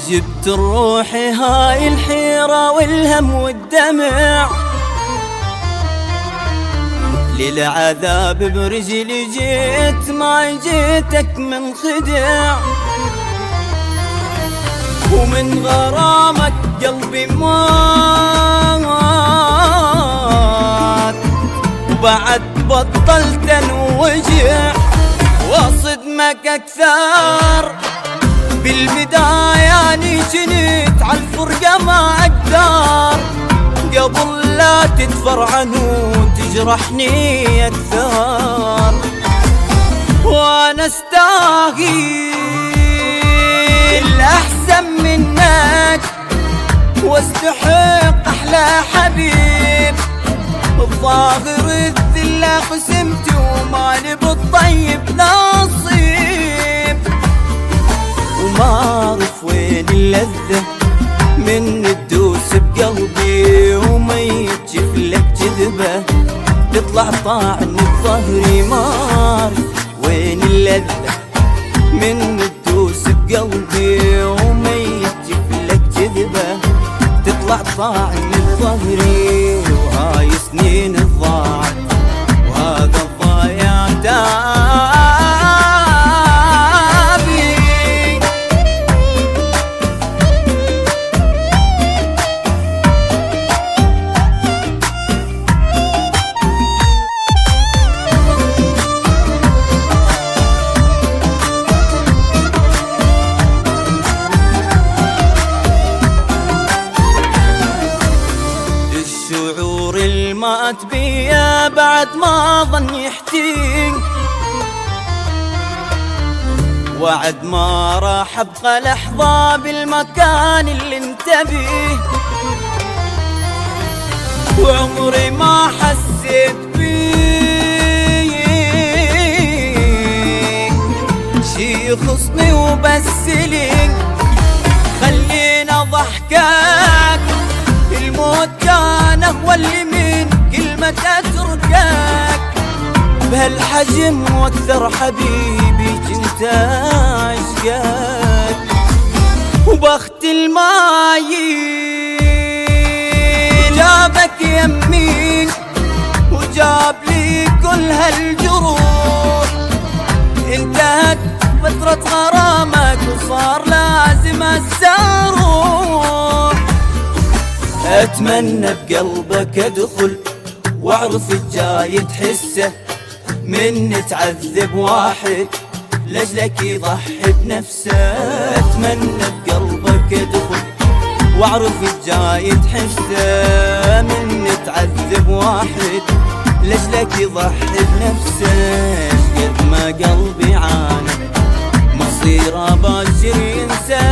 جبت الروح هاي الحيرة والهم والدمع، للعذاب برجلي جيت ما جيتك من خدع، ومن غرامك قلبي مات، وبعد بطلت انوجع واصدمك اكثر. بالبداية اني جنيت عالفرقة ما اقدر، قبل لا تتفرعن وتجرحني اكثر، وانا استاهل احسن منك واستحق احلى حبيب. الظاهر الذلة قسمتي ومالي بالطيب نصيب، وما اعرف وين اللذة من تدوس بقلبي وما يتجف لك جذبة تطلع طاعن بظهري. ما اعرف وين اللذة من تدوس بقلبي وما يتجف لك جذبة تطلع طاعن بظهري. وهاي سنين الضاعت وهذا الضايع تعبي. الشعور المات بيا بعد ما ظن يحتي، وعد ما راح ابقى لحظة بالمكان اللي انت بيه، وعمري ما حسيت بيك شي يخصني وبس ليك. خلينا ضحكك الموت كان هو اللي من كلمة اتركك بهالحجم واكثر حبيبي كنت عشقك. وبخت الماي جابك يمي وجاب لي كل هالجروح، انتهت فترة غرامك وصار لازم السروح. اتمنى بقلبك ادخل واعرف الجاي تحسه من تعذب واحد لاجلك يضحي بنفسه. اتمنى بقلبك ادخل واعرف الجاي تحسه من تعذب واحد لاجلك يضحي بنفسه. قد ما قلبي عانى مصيره باكر ينسى،